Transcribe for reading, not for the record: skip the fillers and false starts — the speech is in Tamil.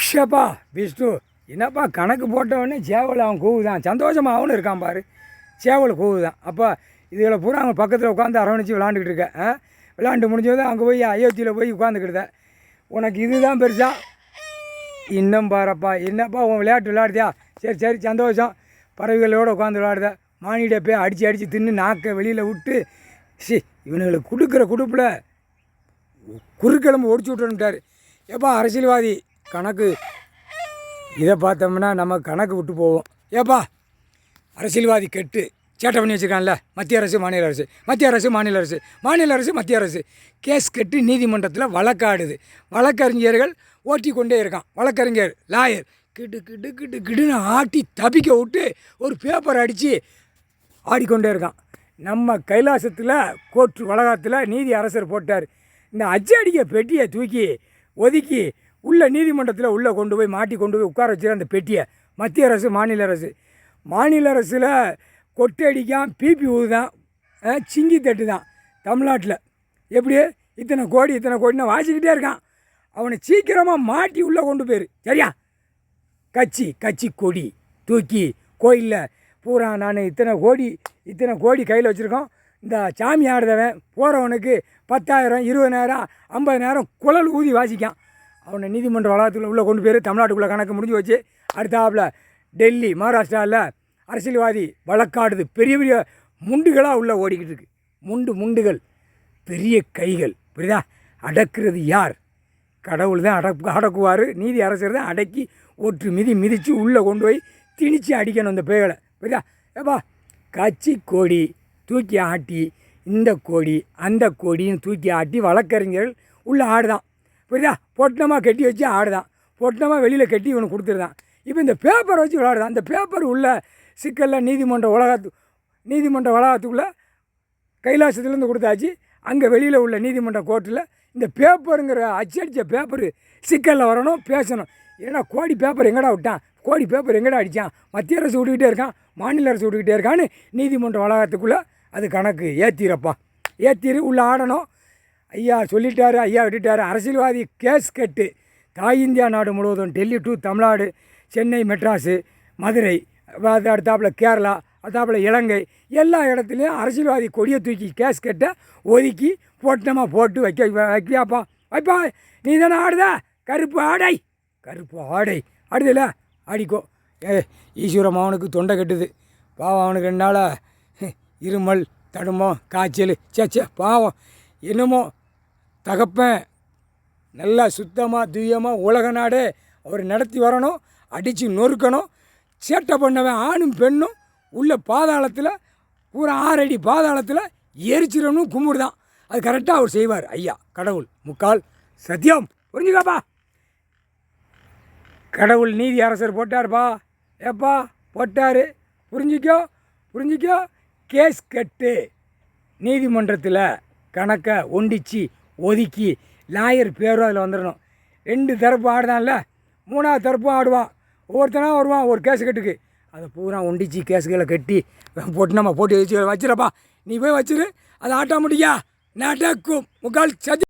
ஷப்பா விஷ்ணு என்னப்பா கணக்கு போட்டவொடனே சேவல் அவன் கூவுதான், சந்தோஷமாக அவனு இருக்கான் பாரு. சேவல் கூவுதான். அப்போ இதில் பூரா அவன் பக்கத்தில் உட்காந்து அரவணைச்சி விளாண்டுக்கிட்டு இருக்கேன். விளாண்டு முடிஞ்சது அங்கே போய் அயோத்தியில் போய் உட்காந்துக்கிட்டேன். உனக்கு இதுதான் பெருசா இன்னும் பாருப்பா. என்னப்பா உன் விளையாட்டு விளையாடுதியா? சரி சரி சந்தோஷம். பறவைகளோடு உட்காந்து விளையாடுத. மானிட போய் அடித்து தின்னு நாக்கை வெளியில் விட்டு இவனுங்களுக்கு கொடுக்குற குடுப்பில் குறுக்கிழம்பு ஒடிச்சு விட்டுட்டார். ஏப்பா அரசியல்வாதி கணக்கு இதை பார்த்தோம்னா நம்ம கணக்கு விட்டு போவோம். ஏப்பா அரசியல்வாதி கெட்டு சேட்டை பண்ணி வச்சுருக்கான்ல, மத்திய அரசு மாநில அரசு, மத்திய அரசு மாநில அரசு, மாநில அரசு மத்திய அரசு கேஸ் கட்டி நீதிமன்றத்தில் வழக்காடுது. வழக்கறிஞர்கள் ஓட்டி கொண்டே இருக்கான். வழக்கறிஞர் லாயர் கிட்டு கிட்டு கிட்டு கிட்டுன்னு ஆட்டி தப்பிக்க விட்டு ஒரு பேப்பர் அடித்து ஆடிக்கொண்டே இருக்கான். நம்ம கைலாசத்தில் கோர்ட்டு வளாகத்தில் நீதி அரசர் போட்டார். இந்த அச்சடிக்க பெட்டியை தூக்கி ஒதுக்கி உள்ள நீதிமன்றத்தில் உள்ளே கொண்டு போய் மாட்டி கொண்டு போய் உட்கார வச்சுரு அந்த பெட்டியை. மத்திய அரசு மாநில அரசு, மாநில அரசில் கொட்டடிக்கான், பிபி ஊதுதான், சிங்கி தட்டு தான். தமிழ்நாட்டில் எப்படி இத்தனை கோடின்னு வாசிக்கிட்டே இருக்கான். அவனை சீக்கிரமாக மாட்டி உள்ளே கொண்டு போயிரு. சரியா? கட்சி கொடி தூக்கி கோயிலில் பூரா நான் இத்தனை கோடி கையில் வச்சுருக்கோம். இந்த சாமி ஆடுதவன் போகிறவனுக்கு 10,000 20,000 50,000 குழல் ஊதி வாசிக்கான். அவனை நீதிமன்ற வளாகத்துக்குள்ள உள்ளே கொண்டு போயிரு. தமிழ்நாட்டுக்குள்ளே கணக்கு முடிஞ்சு வச்சு அடுத்தாப்பில் டெல்லி மகாராஷ்டிராவில் அரசியல்வாதி வழக்காடுது. பெரிய பெரிய முண்டுகளாக உள்ளே ஓடிக்கிட்டு இருக்கு. முண்டுகள் பெரிய கைகள். புரியுதா? அடக்குறது யார்? கடவுள் தான் அடக்குவார். நீதி அரசர் தான் அடக்கி ஒற்று மிதித்து உள்ளே கொண்டு போய் திணிச்சு அடிக்கணும் இந்த பேய்களை. புரியுதா? ஏப்பா கட்சி கோடி தூக்கி ஆட்டி இந்த கோடி அந்த கோடின்னு தூக்கி ஆட்டி வழக்கறிஞர்கள் உள்ளே ஆடுதான். புரியுதா? பொட்டணமாக கட்டி வச்சு ஆடுதான். பொட்டணமாக வெளியில் கட்டி இவனுக்கு கொடுத்துருதான். இப்போ இந்த பேப்பரை வச்சு விளாடுதான். அந்த பேப்பர் உள்ள சிக்கலில் நீதிமன்ற வளாகத்துக்குள்ளே கைலாசத்துலேருந்து கொடுத்தாச்சு. அங்கே வெளியில் உள்ள நீதிமன்ற கோர்ட்டில் இந்த பேப்பருங்கிற அச்சடித்த பேப்பரு சிக்கலில் வரணும், பேசணும். ஏன்னா கோடி பேப்பர் எங்கடா விட்டான், கோடி பேப்பர் எங்கடா அடித்தான், மத்திய அரசு விட்டுக்கிட்டே இருக்கான், மாநில அரசு விட்டுக்கிட்டே இருக்கான்னு நீதிமன்ற வளாகத்துக்குள்ளே அது கணக்கு ஏற்றிரப்பா. ஏற்றிரு உள்ளே ஆடணும். ஐயா சொல்லிட்டாரு, ஐயா விட்டுட்டாரு. அரசியல்வாதி கேஸ் கட்டு தாய் இந்தியா நாடு முழுவதும், டெல்லி டு தமிழ்நாடு, சென்னை, மெட்ராஸு, மதுரை, அடுத்தாப்பில் கேரளா, அடுத்தாப்பில் இலங்கை, எல்லா இடத்துலையும் அரசியல்வாதி கொடியை தூக்கி கேஸ் கட்டை ஒதுக்கி போட்டமாக போட்டு வைக்கியாப்பா. வைப்பா நீ தானே ஆடுதா? கருப்பு ஆடை ஆடுதில்ல, ஆடிக்கோ. ஈஸ்வரம் அவனுக்கு தொண்டை கட்டுது பாவம். அவனுக்கு 2 நாளாக இருமல் தடுமம் காய்ச்சல். சே பாவம். என்னமோ தகப்பன் நல்லா சுத்தமாக தூயமாக உலக நாடே அவர் நடத்தி வரணும். அடித்து நொறுக்கணும். சேட்டை பண்ணவன் ஆணும் பெண்ணும் உள்ள பாதாளத்தில் பூரா 6 அடி பாதாளத்தில் எரிச்சிடணும் கும்பிடுதான். அது கரெக்டாக அவர் செய்வார். ஐயா கடவுள் முக்கால் சத்தியம். புரிஞ்சுக்காப்பா? கடவுள் நீதி அரசர் போட்டார்ப்பா. ஏப்பா போட்டார். புரிஞ்சிக்கோ. கேஸ் கட்டு நீதிமன்றத்தில் கணக்கை ஒண்டிச்சு ஒதுக்கி லாயர் பேரும் அதில் வந்துடணும். 2 தரப்பு ஆடுதான்ல, 3ஆவது தரப்பும் ஆடுவான். ஒவ்வொருத்தனாக வருவான் ஒரு கேஸ் கட்டுக்கு. அதை பூரா ஒண்டிச்சு கேஸுகளை கட்டி போட்டு நம்ம போட்டு வச்சுருப்பா. நீ போய் வச்சிரு. அதை ஆட்டோமேட்டிக்காக நடக்கும். முக்கால் சதி.